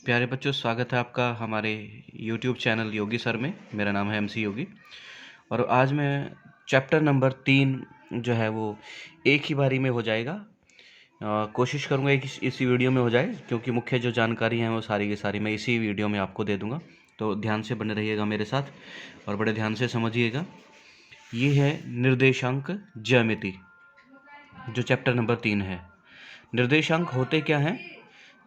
प्यारे बच्चों, स्वागत है आपका हमारे YouTube चैनल योगी सर में। मेरा नाम है MC योगी और आज मैं चैप्टर नंबर 3 जो है वो एक ही बारी में हो जाएगा। कोशिश करूँगा कि इसी वीडियो में हो जाए, क्योंकि मुख्य जो जानकारी है वो सारी की सारी मैं इसी वीडियो में आपको दे दूँगा। तो ध्यान से बने रहिएगा मेरे साथ और बड़े ध्यान से समझिएगा। ये है निर्देशांक ज्यामिति, जो चैप्टर नंबर 3 है। निर्देशांक होते क्या हैं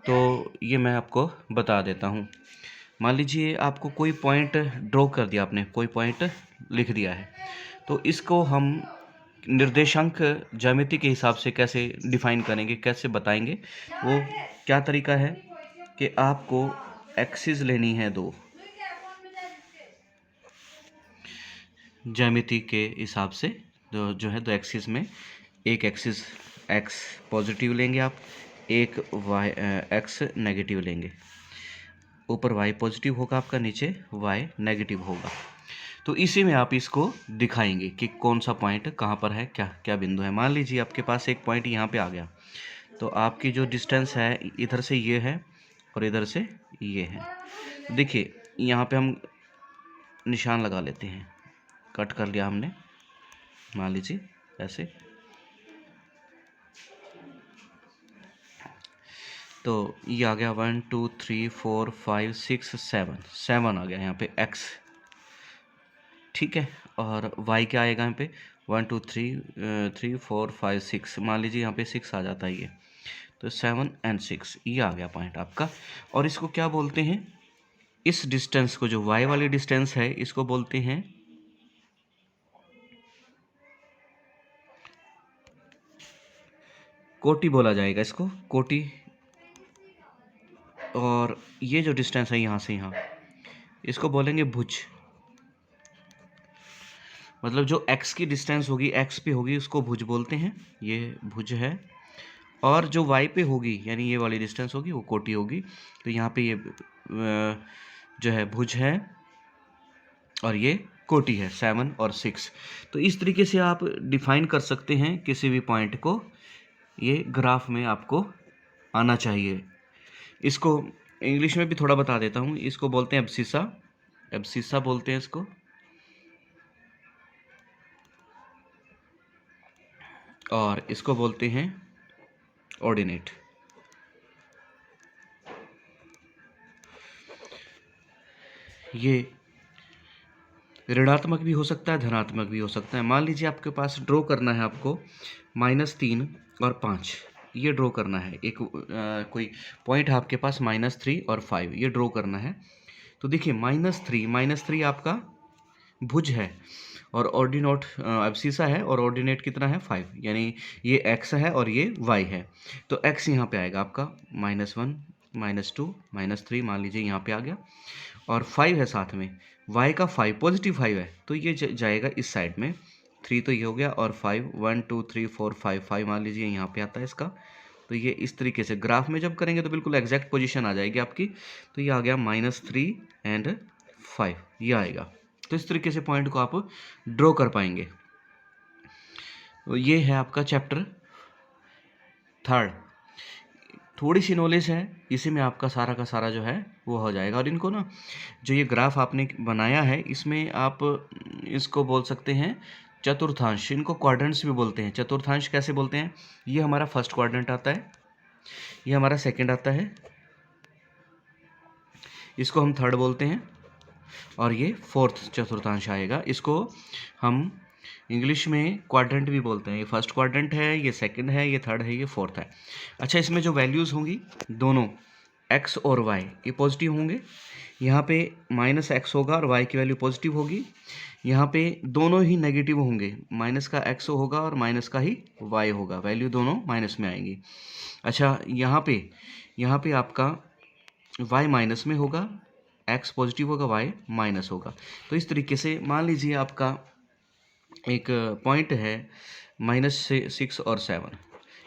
तो ये मैं आपको बता देता हूँ। मान लीजिए आपको कोई पॉइंट ड्रॉ कर दिया, आपने कोई पॉइंट लिख दिया है, तो इसको हम निर्देशांक ज्यामिति के हिसाब से कैसे डिफाइन करेंगे, कैसे बताएंगे। वो क्या तरीका है कि आपको एक्सिस लेनी है दो, ज्यामिति के हिसाब से जो है दो एक्सिस में, एक एक्सिस एक्स पॉजिटिव लेंगे आप, एक वाई एक्स नेगेटिव लेंगे। ऊपर y पॉजिटिव होगा आपका, नीचे y नेगेटिव होगा। तो इसी में आप इसको दिखाएंगे कि कौन सा पॉइंट कहाँ पर है, क्या क्या बिंदु है। मान लीजिए आपके पास एक पॉइंट यहाँ पे आ गया, तो आपकी जो डिस्टेंस है इधर से ये है और इधर से ये है। देखिए यहाँ पे हम निशान लगा लेते हैं, कट कर लिया हमने, मान लीजिए ऐसे। तो ये आ गया 1 2 3 4 5 6 7 आ गया यहाँ पे x, ठीक है। और y क्या आएगा यहाँ पे 1 2 3 4 5 6, मान लीजिए यहाँ पे 6 आ जाता है ये, तो 7 और 6 ये आ गया पॉइंट आपका। और इसको क्या बोलते हैं, इस डिस्टेंस को, जो y वाली डिस्टेंस है, इसको बोलते हैं कोटि, बोला जाएगा इसको कोटि। और ये जो डिस्टेंस है यहाँ से यहाँ, इसको बोलेंगे भुज। मतलब जो x की डिस्टेंस होगी, x पे होगी, उसको भुज बोलते हैं, ये भुज है। और जो y पे होगी, यानी ये वाली डिस्टेंस होगी, वो कोटि होगी। तो यहाँ पे ये जो है भुज है और ये कोटि है, 7 और 6। तो इस तरीके से आप डिफाइन कर सकते हैं किसी भी पॉइंट को। ये ग्राफ में आपको आना चाहिए। इसको इंग्लिश में भी थोड़ा बता देता हूँ। इसको बोलते हैं एब्सिसा, एब्सिसा बोलते हैं इसको। और इसको बोलते हैं ऑर्डिनेट। ये ऋणात्मक भी हो सकता है, धनात्मक भी हो सकता है। मान लीजिए आपके पास ड्रॉ करना है आपको -3 और 5, ये ड्रॉ करना है। एक कोई पॉइंट है आपके पास -3 और 5, ये ड्रॉ करना है। तो देखिए -3 आपका भुज है और ऑर्डिनेट एब्सिसा है, और ऑर्डिनेट कितना है 5, यानी ये x है और ये y है। तो x यहाँ पे आएगा आपका -1 -2 -3, मान लीजिए यहाँ पे आ गया। और 5 है साथ में, y का 5 पॉजिटिव 5 है, तो ये जाएगा इस साइड में। 3 तो ये हो गया, और 5 1 2 3 4 5 मान लीजिए यहाँ पे आता है इसका। तो ये इस तरीके से ग्राफ में जब करेंगे तो बिल्कुल एग्जैक्ट पोजीशन आ जाएगी आपकी। तो ये आ गया -3 एंड 5, ये आएगा। तो इस तरीके से पॉइंट को आप ड्रॉ कर पाएंगे। तो ये है आपका चैप्टर 3। थोड़ी सी नॉलेज है, इसी में आपका सारा का सारा जो है वो हो जाएगा। और इनको ना, जो ये ग्राफ आपने बनाया है, इसमें आप इसको बोल सकते हैं चतुर्थांश। इनको क्वाड्रेंट्स भी बोलते हैं। चतुर्थांश कैसे बोलते हैं, ये हमारा फर्स्ट क्वाड्रेंट आता है, ये हमारा सेकंड आता है, इसको हम थर्ड बोलते हैं, और ये फोर्थ चतुर्थांश आएगा। इसको हम इंग्लिश में क्वाड्रेंट भी बोलते हैं। ये फर्स्ट क्वाड्रेंट है, ये सेकंड है, ये थर्ड है, ये फोर्थ है। अच्छा, इसमें जो वैल्यूज़ होंगी दोनों x और y, ये पॉजिटिव होंगे। यहाँ पे -x होगा और y की वैल्यू पॉजिटिव होगी। यहाँ पे दोनों ही नेगेटिव होंगे, माइनस का x होगा और माइनस का ही y होगा, वैल्यू दोनों माइनस में आएंगी। अच्छा, यहाँ पे आपका y माइनस में होगा, x पॉजिटिव होगा, y माइनस होगा। तो इस तरीके से मान लीजिए आपका एक पॉइंट है -6 और 7,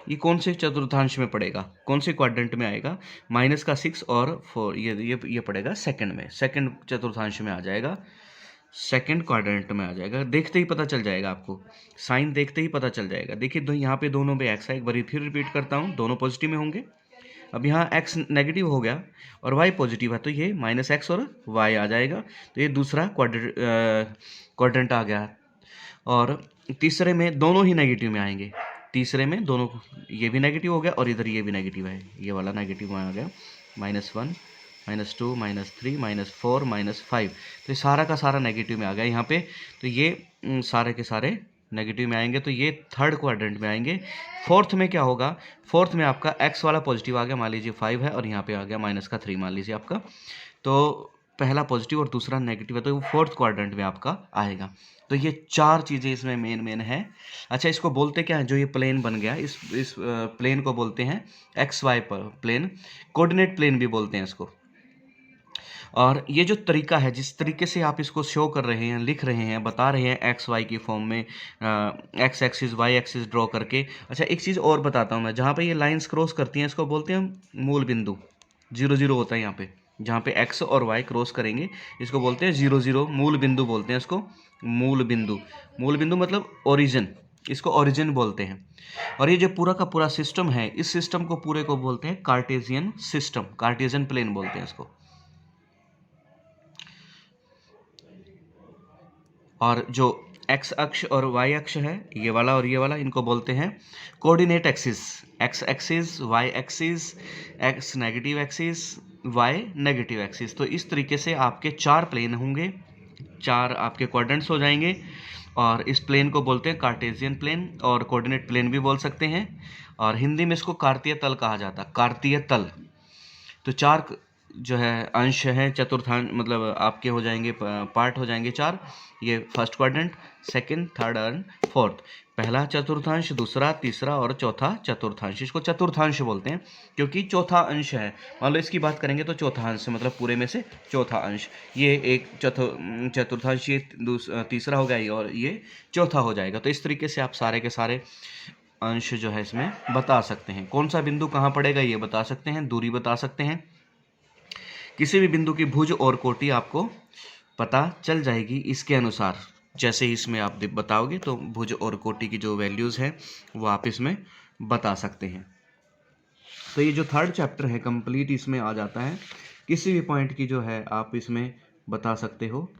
ये कौन से चतुर्थांश में पड़ेगा, कौन से क्वाड्रेंट में आएगा। माइनस का 6 और 4, ये पड़ेगा सेकंड में, सेकंड चतुर्थांश में आ जाएगा, सेकंड क्वाड्रेंट में आ जाएगा। देखते ही पता चल जाएगा आपको, साइन देखते ही पता चल जाएगा। देखिए यहाँ पे दोनों पे एक्स है, एक बार फिर रिपीट करता हूँ, दोनों पॉजिटिव में होंगे, अब यहाँ x नेगेटिव हो गया और y पॉजिटिव है, तो ये -x और y आ जाएगा। तो ये दूसरा क्वाड्रेंट आ गया। और तीसरे में दोनों ही नेगेटिव में आएंगे। तीसरे में दोनों, ये भी नेगेटिव हो गया और इधर ये भी नेगेटिव है, ये वाला नेगेटिव में आ गया। -1 -2 -3 -4 -5, तो ये सारा का सारा नेगेटिव में आ गया यहाँ पे। तो ये सारे के सारे नेगेटिव में आएंगे, तो ये थर्ड क्वाड्रेंट में आएंगे। फोर्थ में क्या होगा, फोर्थ में आपका x वाला पॉजिटिव आ गया, मान लीजिए 5 है और यहाँ पे आ गया -3 मान लीजिए आपका। तो पहला पॉजिटिव और दूसरा नेगेटिव है, तो वो फोर्थ क्वाड्रेंट में आपका आएगा। तो ये 4 चीज़ें इसमें मेन है। अच्छा, इसको बोलते क्या है, जो ये प्लेन बन गया, इस प्लेन को बोलते हैं XY प्लेन, कोऑर्डिनेट प्लेन भी बोलते हैं इसको। और ये जो तरीका है, जिस तरीके से आप इसको शो कर रहे हैं, लिख रहे हैं, बता रहे हैं XY की फॉर्म में, x axis y axis draw करके। अच्छा, एक चीज़ और बताता हूँ मैं, जहाँ पे ये लाइंस क्रॉस करती हैं इसको बोलते हैं मूल बिंदु। 0 0 होता है यहाँ पे, जहाँ पे x और y क्रॉस करेंगे इसको बोलते हैं 0 0, मूल बिंदु बोलते हैं इसको, मूल बिंदु। मूल बिंदु मतलब ओरिजिन, इसको ओरिजिन बोलते हैं। और ये जो पूरा का पूरा सिस्टम है, इस सिस्टम को पूरे को बोलते हैं कार्टेशियन सिस्टम, कार्टेशियन प्लेन बोलते हैं इसको। और जो x अक्ष और y अक्ष है, ये वाला और ये वाला, इनको बोलते हैं coordinate axis. x axis, y axis, x negative axis, y negative axis. तो इस तरीके से आपके 4 प्लेन होंगे, 4 आपके क्वाड्रेंट्स हो जाएंगे। और इस प्लेन को बोलते हैं कार्टेशियन प्लेन, और कोऑर्डिनेट प्लेन भी बोल सकते हैं। और हिंदी में इसको कार्तीय तल कहा जाता है, कार्तीय तल। तो 4 जो है अंश हैं, चतुर्थांश मतलब आपके हो जाएंगे, पार्ट हो जाएंगे 4। ये first quadrant, second, third and fourth. पहला चतुर्थांश, दूसरा, तीसरा और चौथा चतुर्थांश। इसको चतुर्थांश बोलते हैं क्योंकि चौथा अंश है। मान लो इसकी बात करेंगे तो चौथा अंश मतलब पूरे में से चौथा अंश। ये एक चतुर्थांश, ये तीसरा हो गया और ये चौथा हो जाएगा। तो इस तरीके से आप सारे के सारे अंश जो है इसमें बता सकते हैं। कौन सा बिंदु कहाँ पड़ेगा ये बता सकते हैं, दूरी बता सकते हैं। किसी भी बिंदु की भुज और कोटि आपको पता चल जाएगी इसके अनुसार। जैसे ही इसमें आप बताओगे तो भुज और कोटि की जो वैल्यूज़ हैं वो आप इसमें बता सकते हैं। तो ये जो थर्ड चैप्टर है कंप्लीट इसमें आ जाता है। किसी भी पॉइंट की जो है आप इसमें बता सकते हो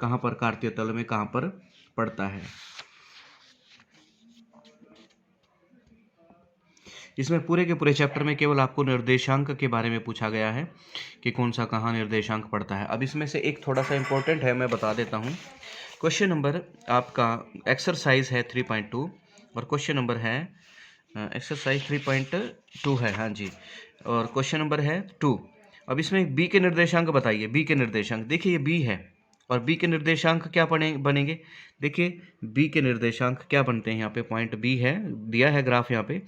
कहाँ पर कार्तीय तल में कहाँ पर पड़ता है। इसमें पूरे के पूरे चैप्टर में केवल आपको निर्देशांक के बारे में पूछा गया है कि कौन सा कहाँ निर्देशांक पड़ता है। अब इसमें से एक थोड़ा सा इम्पोर्टेंट है, मैं बता देता हूँ। क्वेश्चन नंबर आपका एक्सरसाइज है 3.2 और क्वेश्चन नंबर है एक्सरसाइज 3.2 है, हाँ जी, और क्वेश्चन नंबर है 2। अब इसमें बी के निर्देशांक बताइए। बी के निर्देशांक देखिए, ये बी है और बी के निर्देशांक क्या बनेंगे। देखिए बी के निर्देशांक क्या बनते हैं, यहाँ पे पॉइंट बी है, दिया है ग्राफ यहाँ पे।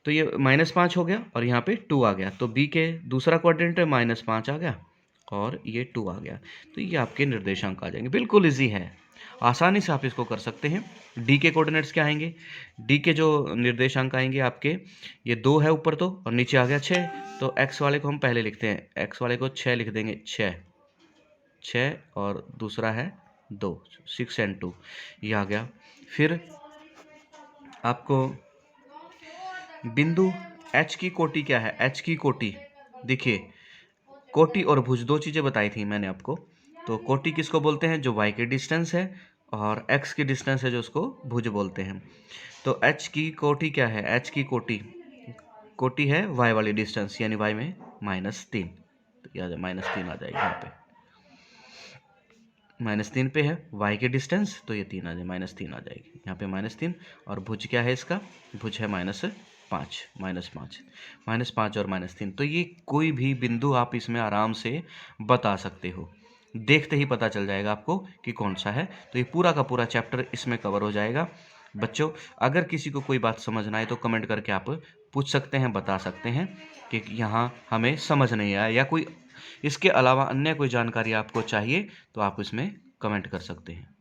तो ये -5 हो गया और यहाँ पे 2 आ गया, तो बी के दूसरा क्वाड्रेंट में -5 आ गया और ये 2 आ गया। तो ये आपके निर्देशांक आ जाएंगे। बिल्कुल इजी है, आसानी से आप इसको कर सकते हैं। डी के कोऑर्डिनेट्स क्या आएंगे, डी के जो निर्देशांक आएंगे आपके, ये 2 है ऊपर तो, और नीचे आ गया 6। तो एक्स वाले को हम पहले लिखते हैं, एक्स वाले को 6 लिख देंगे, 6 और दूसरा है 2, 6 और 2 ये आ गया। फिर आपको बिंदु एच की कोटि क्या है, एच की कोटि देखिए, कोटि और भुज 2 चीज़ें बताई थी मैंने आपको। तो कोटि किसको बोलते हैं, जो y की डिस्टेंस है, और x की डिस्टेंस है जो उसको भुज बोलते हैं। तो h की कोटि क्या है, h की कोटि है y वाली डिस्टेंस, यानी y में -3, तो यहाँ -3 आ जाएगी। यहाँ पे -3 पे है y की डिस्टेंस, तो ये 3 आ जाए, -3 आ जाएगी यहाँ पे -3। और भुज क्या है इसका, भुज है -5 और -3। तो ये कोई भी बिंदु आप इसमें आराम से बता सकते हो, देखते ही पता चल जाएगा आपको कि कौन सा है। तो ये पूरा का पूरा चैप्टर इसमें कवर हो जाएगा। बच्चों, अगर किसी को कोई बात समझना है तो कमेंट करके आप पूछ सकते हैं, बता सकते हैं कि यहाँ हमें समझ नहीं आया, या कोई इसके अलावा अन्य कोई जानकारी आपको चाहिए तो आप इसमें कमेंट कर सकते हैं।